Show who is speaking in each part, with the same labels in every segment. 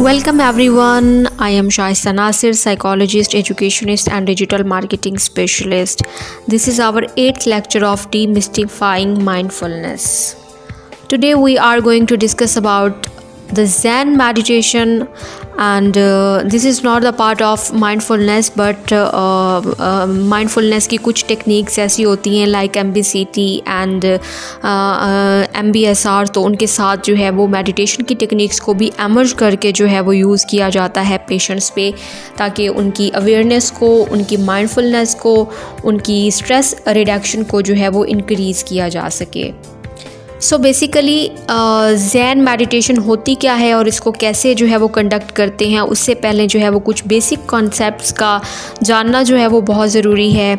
Speaker 1: Welcome everyone. I am Shaista Nasir, psychologist, educationist and digital marketing specialist. This is our 8th lecture of demystifying mindfulness. Today we are going to discuss about the Zen meditation, and this is not the part of mindfulness but mindfulness की कुछ techniques ऐसी होती हैं like MBCT and MBSR, तो उनके साथ जो है वो मेडिटेशन की टेक्निक्स को भी एमर्ज करके जो है वो यूज़ किया जाता है पेशेंट्स पे, ताकि उनकी अवेयरनेस को, उनकी माइंडफुलनेस को, उनकी स्ट्रेस रिडक्शन को जो है वो इंक्रीज़ किया जा सके। सो बेसिकली ज़ेन मेडिटेशन होती क्या है और इसको कैसे जो है वो कंडक्ट करते हैं, उससे पहले जो है वो कुछ बेसिक कॉन्सेप्ट्स का जानना जो है वो बहुत ज़रूरी है।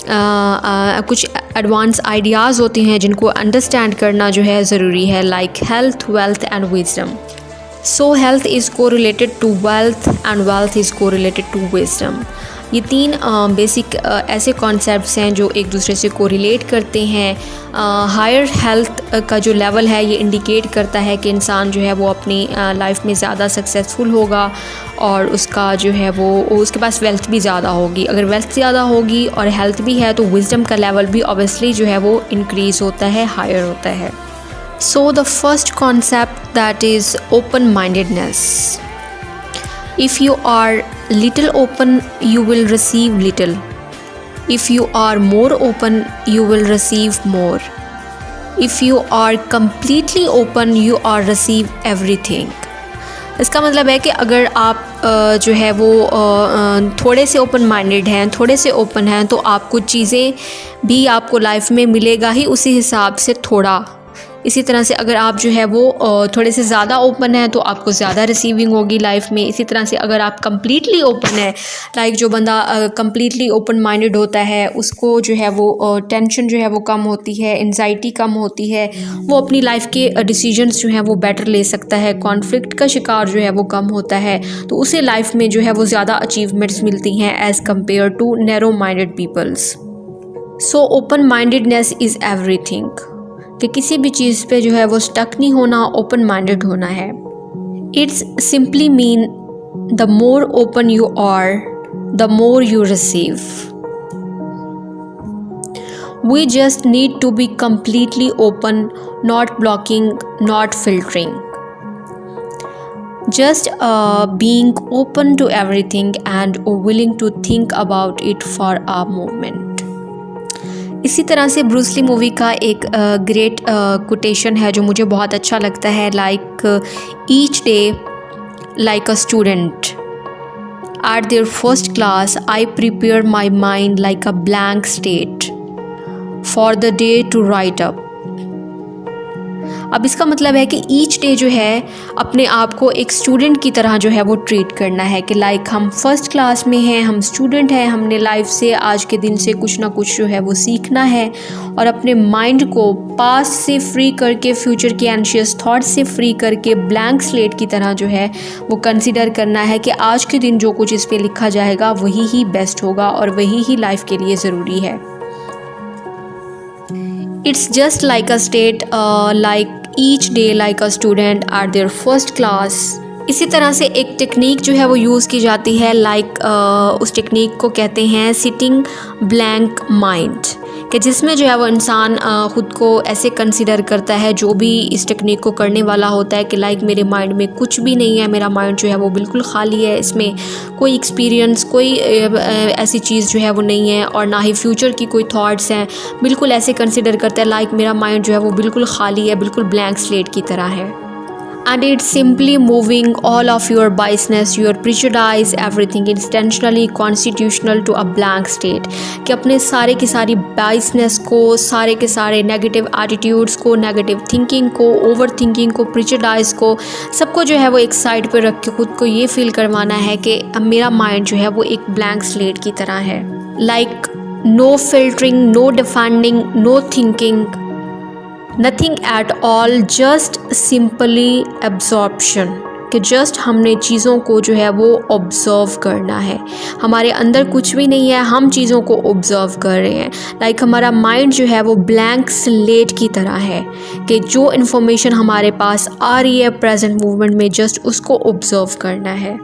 Speaker 1: कुछ एडवांस आइडियाज़ होते हैं जिनको अंडरस्टैंड करना जो है ज़रूरी है, like health, wealth and wisdom. So health is correlated to wealth and wealth is correlated to wisdom. ये तीन बेसिक ऐसे कॉन्सेप्ट्स हैं जो एक दूसरे से कोरिलेट करते हैं। हायर हेल्थ का जो लेवल है ये इंडिकेट करता है कि इंसान जो है वो अपनी लाइफ में ज़्यादा सक्सेसफुल होगा और उसका जो है वो उसके पास वेल्थ भी ज़्यादा होगी। अगर वेल्थ ज़्यादा होगी और हेल्थ भी है तो विजडम का लेवल भी ऑब्वियसली जो है वो इंक्रीज़ होता है, हायर होता है। So the first concept that is open mindedness. If you are little open, you will receive little. If you are more open, you will receive more. If you are completely open, you are receive everything. इसका मतलब है कि अगर आप जो है वो थोड़े से ओपन माइंडेड हैं, थोड़े से ओपन हैं, तो आपको चीज़ें भी आपको लाइफ में मिलेगा ही उसी हिसाब से थोड़ा। इसी तरह से अगर आप जो है वो थोड़े से ज़्यादा ओपन हैं तो आपको ज़्यादा रिसीविंग होगी लाइफ में। इसी तरह से अगर आप कम्प्लीटली ओपन है, लाइक जो बंदा कम्प्लीटली ओपन माइंडेड होता है उसको जो है वो टेंशन जो है वो कम होती है, एंजाइटी कम होती है, वो अपनी लाइफ के डिसीजंस जो हैं वो बेटर ले सकता है, कॉन्फ्लिक्ट का शिकार जो है वो कम होता है, तो उसे लाइफ में जो है वो ज़्यादा अचीवमेंट्स मिलती हैं as compare to narrow minded peoples. So open mindedness is everything, कि किसी भी चीज़ पे जो है वो स्टक नहीं होना, ओपन माइंडेड होना है। It's simply mean the more open you are, the more you receive. We just need to be completely open, not blocking, not filtering. Just being open to everything and willing to think about it for a moment. इसी तरह से Bruce Lee movie का एक great quotation है जो मुझे बहुत अच्छा लगता है, like each day like a student at their first class I prepare my mind like a blank state for the day to write up. अब इसका मतलब है कि ईच डे जो है अपने आप को एक स्टूडेंट की तरह जो है वो ट्रीट करना है, कि लाइक हम फर्स्ट क्लास में हैं, हम स्टूडेंट हैं, हमने लाइफ से आज के दिन से कुछ ना कुछ जो है वो सीखना है और अपने माइंड को पास्ट से फ्री करके, फ्यूचर के एंशियस थॉट से फ्री करके ब्लैंक स्लेट की तरह जो है वो कंसिडर करना है कि आज के दिन जो कुछ इस पर लिखा जाएगा वही ही बेस्ट होगा और वही ही लाइफ के लिए ज़रूरी है। It's just like a state, like each day like a student at their first class. इसी तरह से एक टेक्निक जो है वो यूज़ की जाती है, लाइक उस टेक्निक को कहते हैं सिटिंग ब्लैंक माइंड, कि जिसमें जो है वो इंसान ख़ुद को ऐसे कंसिडर करता है, जो भी इस टेक्निक को करने वाला होता है, कि लाइक मेरे माइंड में कुछ भी नहीं है, मेरा माइंड जो है वो बिल्कुल खाली है, इसमें कोई एक्सपीरियंस, कोई ऐसी चीज़ जो है वो नहीं है और ना ही फ्यूचर की कोई थॉट्स हैं। बिल्कुल ऐसे कंसिडर करता है लाइक मेरा माइंड जो है वो बिल्कुल खाली है, बिल्कुल ब्लैंक स्लेट की तरह है। And it's simply moving all of your biasness, your prejudice, everything intentionally constitutional to a blank state, कि अपने सारे की सारी biasness को, सारे के सारे नेगेटिव एटीट्यूड्स को, नेगेटिव थिंकिंग को, ओवर थिंकिंग को, प्रिजुडाइज को, सबको जो है वो एक साइड पर रख के खुद को ये फील करवाना है कि मेरा माइंड जो है वो एक ब्लैंक स्लेट की तरह है। Like no filtering, no defending, no thinking, nothing at all, just simply absorption. कि जस्ट हमने चीज़ों को जो है वो ऑब्ज़र्व करना है। हमारे अंदर कुछ भी नहीं है, हम चीज़ों को ऑब्ज़र्व कर रहे हैं। लाइक हमारा माइंड जो है वो ब्लैंक स्लेट की तरह है कि जो इन्फॉर्मेशन हमारे पास आ रही है प्रेजेंट मूवमेंट में, जस्ट उसको ऑब्ज़र्व करना है।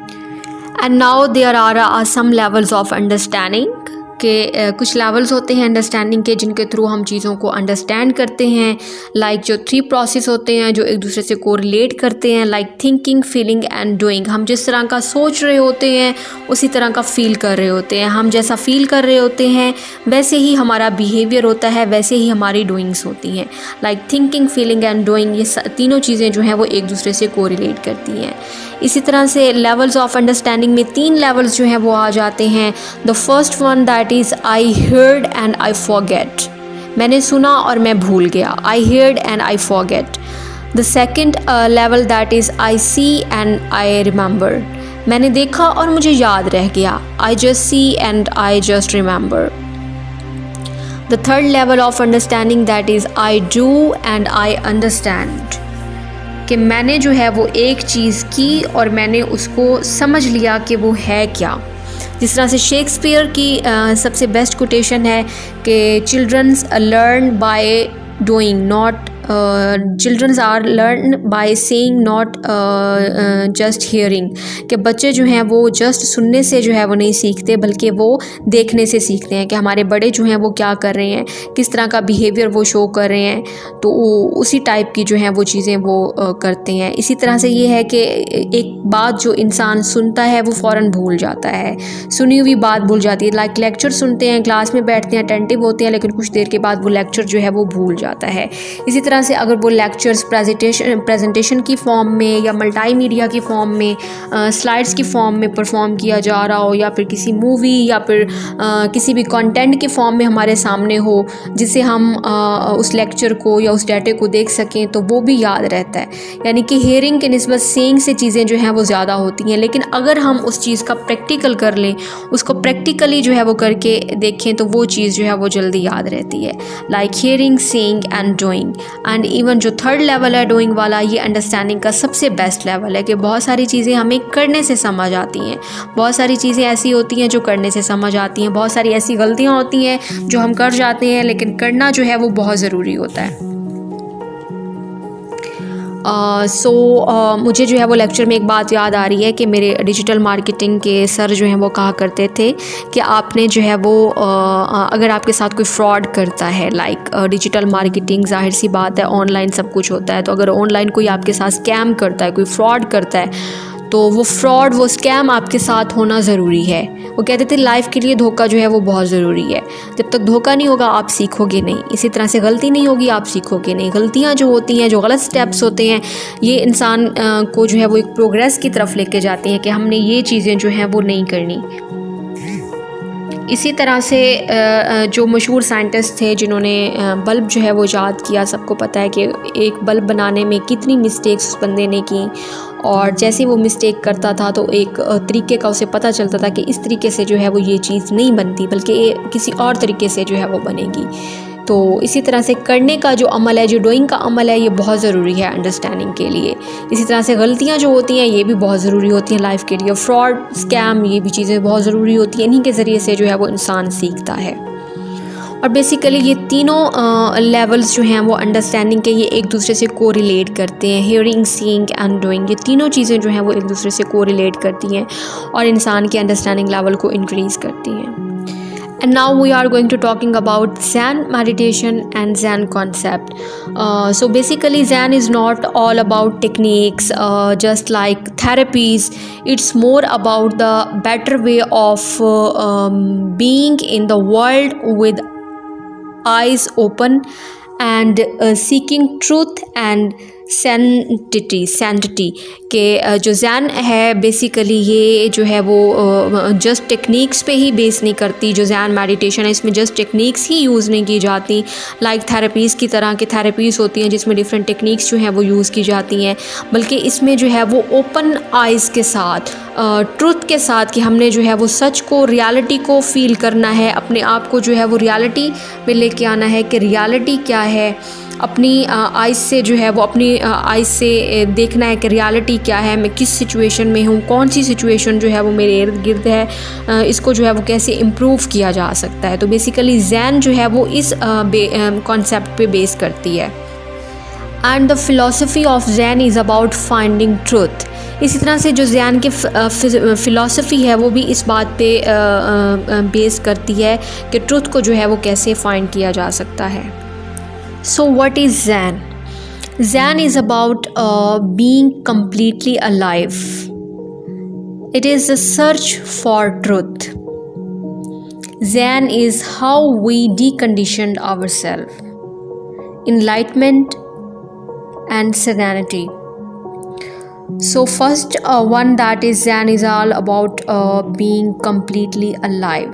Speaker 1: And now there are some levels of understanding के कुछ लेवल्स होते हैं अंडरस्टैंडिंग के जिनके थ्रू हम चीज़ों को अंडरस्टैंड करते हैं। लाइक जो 3 प्रोसेस होते हैं जो एक दूसरे से कोरिलेट करते हैं, like thinking, feeling and doing. हम जिस तरह का सोच रहे होते हैं उसी तरह का फील कर रहे होते हैं। हम जैसा फील कर रहे होते हैं वैसे ही हमारा बिहेवियर होता है, वैसे ही हमारी डूइंग्स होती हैं। Like thinking, feeling and doing, ये तीनों चीज़ें जो हैं वो एक दूसरे से कोरिलेट करती हैं। इसी तरह से लेवल्स ऑफ अंडरस्टैंडिंग में 3 लेवल्स जो हैं वो आ जाते हैं। The first one that is I heard and I forget, मैंने सुना और मैं भूल गया। I heard and I forget. The second level that is I see and I remember, मैंने देखा और मुझे याद रह गया। I just see and I just remember. The third level of understanding that is I do and I understand, कि मैंने जो है वो एक चीज़ की और मैंने उसको समझ लिया कि वो है क्या। जिस तरह से शेक्सपियर की सबसे बेस्ट कोटेशन है कि childrens learn by doing, not childrens are learn by saying, not just hearing, कि बच्चे जो हैं वो जस्ट सुनने से जो है वो नहीं सीखते बल्कि वो देखने से सीखते हैं कि हमारे बड़े जो हैं वो क्या कर रहे हैं, किस तरह का बिहेवियर वो शो कर रहे हैं, तो उसी टाइप की जो हैं वो चीज़ें वो करते हैं। इसी तरह से ये है कि एक बात जो इंसान सुनता है वो फ़ौरन भूल जाता है, सुनी हुई बात भूल जाती है। लाइक लेक्चर सुनते हैं, क्लास में बैठते हैं, अटेंटिव होते हैं, लेकिन कुछ देर के बाद वो लेक्चर जो है वो भूल जाता है। इसी तरह से अगर वो लेक्चर्स प्रेजेंटेशन की फॉर्म में या मल्टीमीडिया की फॉर्म में, स्लाइड्स की फॉर्म में परफॉर्म किया जा रहा हो, या फिर किसी मूवी या फिर किसी भी कंटेंट के फॉर्म में हमारे सामने हो जिससे हम उस लेक्चर को या उस डाटे को देख सकें, तो वो भी याद रहता है। यानी कि हेयरिंग के निस्बत सेइंग से चीज़ें जो हैं वो ज़्यादा होती हैं। लेकिन अगर हम उस चीज़ का प्रैक्टिकल कर लें, उसको प्रैक्टिकली जो है वो करके देखें, तो वो चीज़ जो है वो जल्दी याद रहती है। Like hearing, saying and doing. And even जो थर्ड लेवल है डूइंग वाला, ये अंडरस्टैंडिंग का सबसे बेस्ट लेवल है कि बहुत सारी चीज़ें हमें करने से समझ आती हैं, बहुत सारी चीज़ें ऐसी होती हैं जो करने से समझ आती हैं, बहुत सारी ऐसी गलतियाँ होती हैं जो हम कर जाते हैं, लेकिन करना जो है वो बहुत ज़रूरी होता है। मुझे जो है वो लेक्चर में एक बात याद आ रही है कि मेरे डिजिटल मार्केटिंग के सर जो हैं वो कहा करते थे कि आपने जो है वो अगर आपके साथ कोई फ्रॉड करता है, लाइक डिजिटल मार्केटिंग ज़ाहिर सी बात है ऑनलाइन सब कुछ होता है, तो अगर ऑनलाइन कोई आपके साथ स्कैम करता है, कोई फ्रॉड करता है, तो वो फ्रॉड, वो स्कैम आपके साथ होना ज़रूरी है। वो कहते थे लाइफ के लिए धोखा जो है वो बहुत ज़रूरी है। जब तक धोखा नहीं होगा आप सीखोगे नहीं, इसी तरह से गलती नहीं होगी आप सीखोगे नहीं। गलतियाँ जो होती हैं, जो गलत स्टेप्स होते हैं, ये इंसान को जो है वो एक प्रोग्रेस की तरफ लेके जाते हैं कि हमने ये चीज़ें जो हैं वो नहीं करनी। इसी तरह से जो मशहूर साइंटिस्ट थे जिन्होंने बल्ब जो है वो ईजाद किया, सबको पता है कि एक बल्ब बनाने में कितनी मिस्टेक्स उस बंदे ने की, और जैसे वो मिस्टेक करता था तो एक तरीके का उसे पता चलता था कि इस तरीके से जो है वो ये चीज़ नहीं बनती बल्कि ये किसी और तरीके से जो है वो बनेगी। तो इसी तरह से करने का जो अमल है, जो डूइंग का अमल है, ये बहुत ज़रूरी है अंडरस्टैंडिंग के लिए। इसी तरह से गलतियाँ जो होती हैं ये भी बहुत ज़रूरी होती हैं लाइफ के लिए। फ्रॉड, स्कैम, ये भी चीज़ें बहुत ज़रूरी होती हैं। इन्हीं के ज़रिए से जो है वो इंसान सीखता है। और बेसिकली ये तीनों लेवल्स जो हैं वो अंडरस्टैंडिंग के, ये एक दूसरे से कोरिलेट करते हैं। हियरिंग, सीइंग एंड डूइंग, ये तीनों चीज़ें जो हैं वो एक दूसरे से कोरिलेट करती हैं और इंसान के अंडरस्टैंडिंग लेवल को इंक्रीज़ करती हैं। And now we are going to talking about Zen meditation and Zen concept. So basically Zen is not all about techniques, just like therapies. It's more about the better way of being in the world with eyes open and seeking truth and sanctity के जो ज़ैन है basically ये जो है वो just techniques पे ही base नहीं करती। जो ज़ैन मेडिटेशन है इसमें जस्ट टेक्निक्स ही यूज़ नहीं की जाती, लाइक थेरेपीज़ की तरह की थेरेपीज़ होती हैं जिसमें डिफरेंट टेक्निक्स जो हैं वो यूज़ की जाती हैं, बल्कि इसमें जो है वो ओपन आइज़ के साथ, ट्रुथ के साथ, कि हमने जो है वो सच को, रियलिटी को फ़ील करना है, अपने आप को जो है वो रियलिटी में लेके आना है कि रियलिटी क्या है अपनी आइज़ से जो है वो अपनी आइज़ से देखना है कि रियलिटी क्या है, मैं किस सिचुएशन में हूँ, कौन सी सिचुएशन जो है वो मेरे इर्द गिर्द है, इसको जो है वो कैसे इम्प्रूव किया जा सकता है। तो बेसिकली जैन जो है वो इस कॉन्सेप्ट पे बेस करती है। And the philosophy of Jain is about finding truth. इसी तरह से जो जैन की फ़िलासफ़ी है वो भी इस बात पे बेस करती है कि ट्रुथ को जो है वो कैसे फाइंड किया जा सकता है। So what is Zen? Zen is about being completely alive. It is a search for truth. Zen is how we deconditioned ourselves, enlightenment and serenity. So first one, that is Zen is all about being completely alive.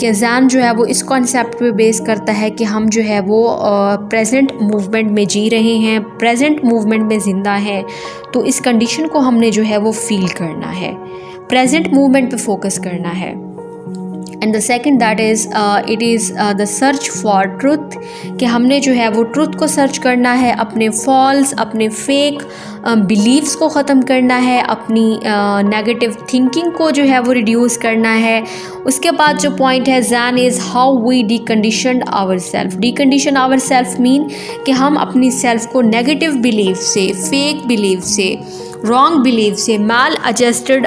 Speaker 1: कि zen जो है वो इस concept पे base करता है कि हम जो है वो प्रेजेंट मूवमेंट में जी रहे हैं, प्रेजेंट मूवमेंट में ज़िंदा हैं। तो इस कंडीशन को हमने जो है वो फील करना है, प्रेजेंट मूवमेंट पे फोकस करना है। And the second, that is it is the search for truth, कि हमने जो है वो ट्रुथ को सर्च करना है, अपने फॉल्स, अपने फेक बिलीव्स को ख़त्म करना है, अपनी नेगेटिव थिंकिंग को जो है वो रिड्यूस करना है। उसके बाद जो पॉइंट है, zen is how we deconditioned our self. Decondition our self mean कि हम अपनी सेल्फ को नेगेटिव बिलीव से, फेक बिलीव से, रॉन्ग बिलीव से, मैल एडजस्टेड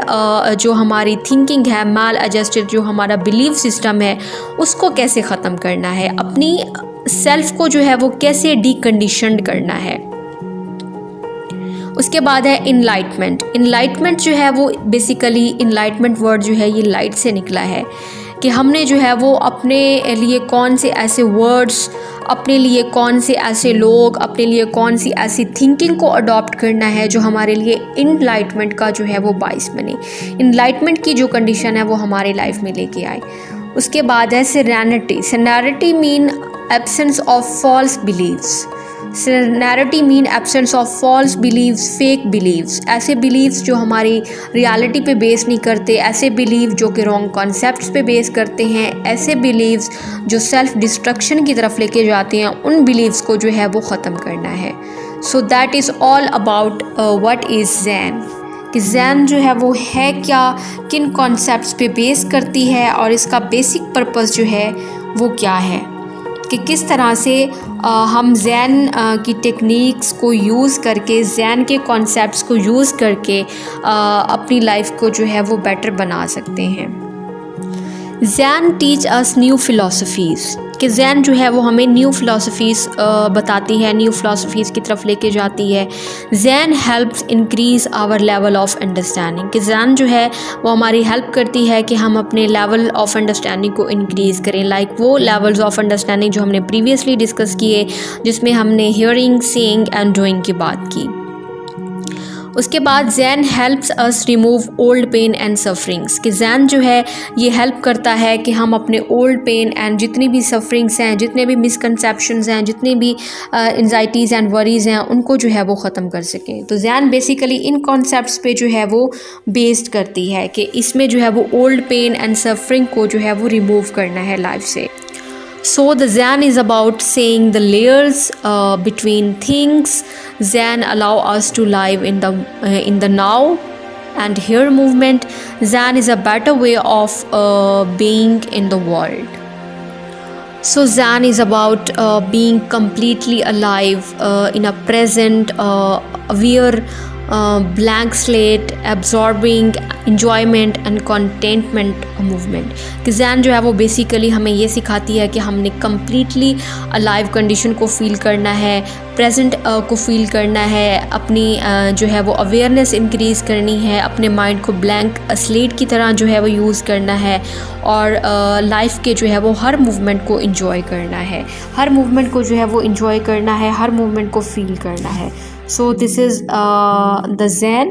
Speaker 1: जो हमारी थिंकिंग है, मैल एडजस्टेड जो हमारा बिलीव सिस्टम है, उसको कैसे ख़त्म करना है, अपनी सेल्फ को जो है वो कैसे डीकंडीशनड करना है। उसके बाद है इनलाइटमेंट। इनलाइटमेंट जो है वो बेसिकली, इनलाइटमेंट वर्ड जो है ये लाइट से निकला है, कि हमने जो है वो अपने लिए कौन से ऐसे वर्ड्स, अपने लिए कौन से ऐसे लोग, अपने लिए कौन सी ऐसी थिंकिंग को अडॉप्ट करना है जो हमारे लिए इनलाइटमेंट का जो है वो बाइस बने, इनलाइटमेंट की जो कंडीशन है वो हमारे लाइफ में लेके आए। उसके बाद है serenity. Serenity mean absence of false believes. Serenity mean absence of false believes, fake believes, ऐसे बिलीव्स जो हमारी रियलिटी पे बेस नहीं करते, ऐसे बिलीव जो कि रॉन्ग कॉन्सेप्ट्स पे बेस करते हैं, ऐसे बिलीव्स जो सेल्फ डिस्ट्रक्शन की तरफ लेके जाते हैं, उन बिलीव्स को जो है वो ख़त्म करना है। So that is all about what is zen, कि ज़ैन जो है वो है क्या, किन कॉन्सेप्ट्स पे बेस करती है, और इसका बेसिक पर्पस जो है वो क्या है, कि किस तरह से हम ज़ैन की टेक्निक्स को यूज़ करके, ज़ैन के कॉन्सेप्ट्स को यूज़ करके अपनी लाइफ को जो है वो बेटर बना सकते हैं। ज़ैन टीच अस न्यू फ़िलासफ़ीज़, कि ज़ैन जो है वो हमें न्यू फ़िलासफ़ीज़ बताती है, न्यू फ़िलासफ़ीज़ की तरफ लेके जाती है। Zen helps increase our level of understanding, कि ज़ैन जो है वो हमारी हेल्प करती है कि हम अपने लेवल ऑफ अंडरस्टैंडिंग को इंक्रीज़ करें, लाइक वो लेवल्स ऑफ अंडरस्टैंडिंग जो हमने प्रीवियसली डिस्कस किए, जिसमें हमने हियरिंग, सीइंग एंड डूइंग की बात की। उसके बाद zen helps us remove old pain and sufferings, कि ज़ैन जो है ये हेल्प करता है कि हम अपने ओल्ड पेन एंड जितनी भी सफरिंग्स हैं, जितने भी मिसकंसेप्शंस हैं, जितनी भी एंजाइटीज़ एंड वरीज़ हैं, उनको जो है वो ख़त्म कर सकें। तो ज़ैन बेसिकली इन कॉन्सेप्ट्स पे जो है वो बेस्ड करती है कि इसमें जो है वो ओल्ड पेन एंड सफरिंग को जो है वो रिमूव करना है लाइफ से। So the Zen is about seeing the layers between things. Zen allow us to live in the now and here movement. Zen is a better way of being in the world. So Zen is about being completely alive in a present, aware, blank slate, absorbing enjoyment and contentment movement। कि zen जो है वो basically हमें ये सिखाती है कि हमने completely alive कंडीशन को फील करना है, प्रेजेंट को फील करना है, अपनी जो है वो अवेयरनेस इंक्रीज़ करनी है, अपने माइंड को ब्लैंक स्लेट की तरह जो है वो यूज़ करना है, और लाइफ के जो है वो हर मूवमेंट को इंजॉय करना है, हर मूवमेंट को जो है वो इंजॉय करना है, हर मूवमेंट को फील करना है। So this is the Zen.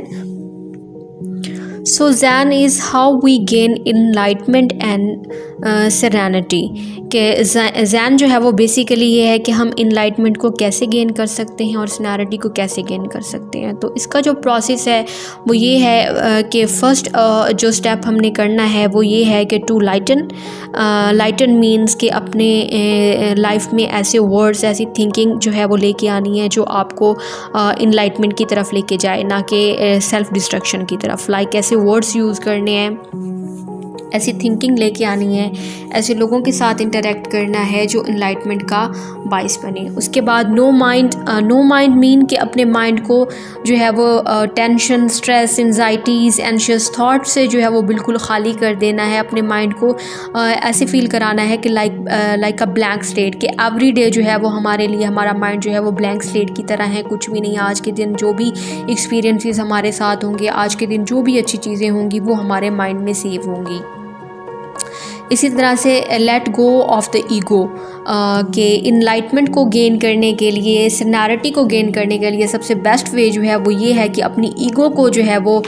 Speaker 1: So Zen is how we gain enlightenment and serenity. कि जैन जो है वो बेसिकली ये है कि हम इनलाइटमेंट को कैसे गेन कर सकते हैं और सेरेनिटी को कैसे गेन कर सकते हैं। तो इसका जो प्रोसेस है वो ये है कि फ़र्स्ट जो स्टेप हमने करना है वो ये है कि टू लाइटन मीन्स कि अपने लाइफ में ऐसे वर्ड्स, ऐसी थिंकिंग जो है वो लेके आनी है जो आपको इनलाइटमेंट की तरफ लेके जाए, ना कि सेल्फ डिस्ट्रक्शन की तरफ। लाइक ऐसे वर्ड्स यूज़ करने हैं, ऐसी थिंकिंग लेके आनी है, ऐसे लोगों के साथ इंटरेक्ट करना है जो इनलाइटमेंट का बाइस बने। उसके बाद नो माइंड मीन कि अपने माइंड को जो है वो tension, stress, anxieties, anxious that से जो है वो बिल्कुल ख़ाली कर देना है। अपने माइंड को ऐसे फील कराना है कि लाइक अ ब्लैंक स्लेट, कि एवरी डे जो है वो हमारे लिए हमारा माइंड जो है वो ब्लैंक स्लेट की तरह है, कुछ भी नहीं। आज के दिन जो भी एक्सपीरियंसेस हमारे साथ होंगे, आज के दिन जो भी अच्छी चीज़ें होंगी वो हमारे माइंड में सेव होंगी। इसी तरह से let go of the ego, के इनलाइटमेंट को गेन करने के लिए, सिनारिटी को गेन करने के लिए सबसे बेस्ट वे जो है वो ये है कि अपनी ईगो को जो है वो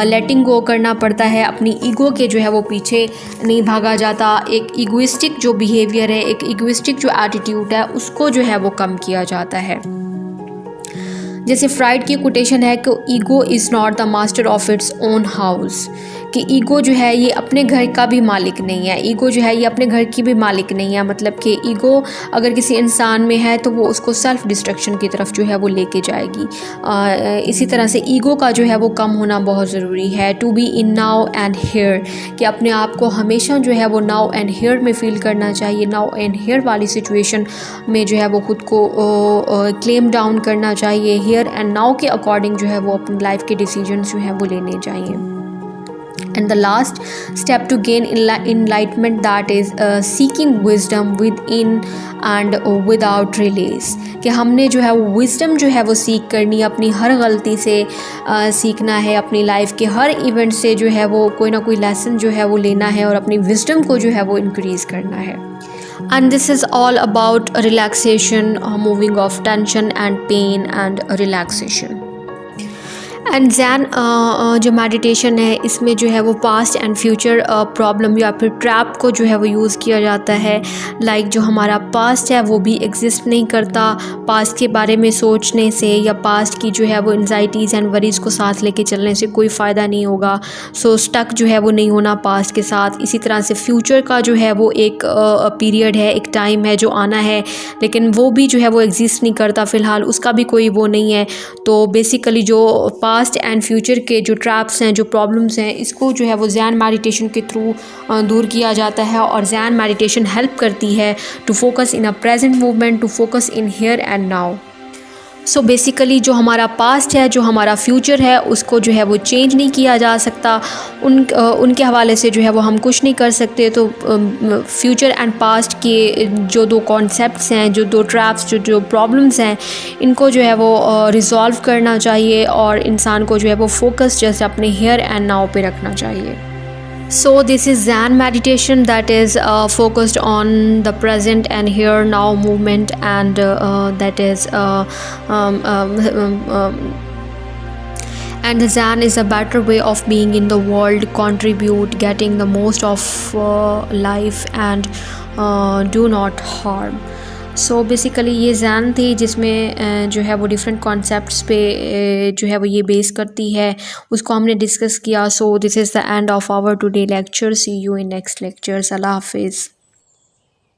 Speaker 1: लेटिंग गो करना पड़ता है। अपनी ईगो के जो है वो पीछे नहीं भागा जाता। एक ईगोइस्टिक जो बिहेवियर है, एक ईगोइस्टिक जो एटीट्यूड है, उसको जो है वो कम किया जाता है। जैसे फ्राइड की कोटेशन है कि ego is not the master of its own house, कि ईगो जो है ये अपने घर का भी मालिक नहीं है। ईगो जो है ये अपने घर की भी मालिक नहीं है। मतलब कि ईगो अगर किसी इंसान में है तो वो उसको सेल्फ डिस्ट्रक्शन की तरफ जो है वो लेके जाएगी। इसी तरह से ईगो का जो है वो कम होना बहुत ज़रूरी है। To be in now and here, कि अपने आप को हमेशा जो है वो नाउ एंड हेयर में फ़ील करना चाहिए। नाउ एंड हेयर वाली सिचुएशन में जो है वो खुद को क्लेम डाउन करना चाहिए। हियर एंड नाउ के अकॉर्डिंग जो है वो अपनी लाइफ के डिसीजंस जो हैं वो लेने चाहिए। And the last step to gain enlightenment, that is seeking wisdom within and without release, कि हमने जो है वो wisdom जो है वो सीख करनी, अपनी हर गलती से सीखना है, अपनी लाइफ के हर इवेंट से जो है वो कोई ना कोई लेसन जो है वो लेना है और अपनी wisdom को जो है वो इंक्रीज़ करना है। And this is all about relaxation, moving of tension and pain and relaxation. And Jain जो मेडिटेशन है इसमें जो है वो पास्ट एंड फ्यूचर प्रॉब्लम या फिर ट्रैप को जो है वो यूज़ किया जाता है। लाइक जो हमारा पास्ट है वो भी एग्जिस्ट नहीं करता। पास्ट के बारे में सोचने से या पास्ट की जो है वो एंजाइटीज़ एंड वरीज़ को साथ लेके चलने से कोई फ़ायदा नहीं होगा। सो स्टक जो है वो नहीं होना पास्ट के साथ। इसी तरह से फ्यूचर का जो है वो एक पीरियड है, एक टाइम है जो आना है, लेकिन वो भी जो है वो एग्जिस्ट नहीं करता फ़िलहाल, उसका भी कोई वो नहीं है। तो बेसिकली जो पास्ट एंड फ्यूचर के जो ट्रैप्स हैं, जो प्रॉब्लम्स हैं, इसको जो है वो जैन मेडिटेशन के थ्रू दूर किया जाता है। और जैन मेडिटेशन हेल्प करती है to focus in a present movement, to focus in here and now. So basically जो हमारा पास्ट है, जो हमारा फ्यूचर है, उसको जो है वो चेंज नहीं किया जा सकता। उनके हवाले से जो है वो हम कुछ नहीं कर सकते। तो फ्यूचर एंड पास्ट के जो दो कॉन्सेप्ट्स हैं, जो दो ट्रैप्स, जो प्रॉब्लम्स हैं, इनको जो है वो रिजॉल्व करना चाहिए और इंसान को जो है वो फोकस जैसे अपने हियर एंड नाउ पे रखना चाहिए। So this is Zen meditation that is focused on the present and here now movement, and that is and the Zen is a better way of being in the world, contribute, getting the most of life, and do not harm. So basically ये जैन थी जिसमें जो है वो different concepts पे जो है वो ये बेस करती है, उसको हमने डिस्कस किया। So this is the end of our today lecture. See you in next lectures. अल्लाह हाफिज़।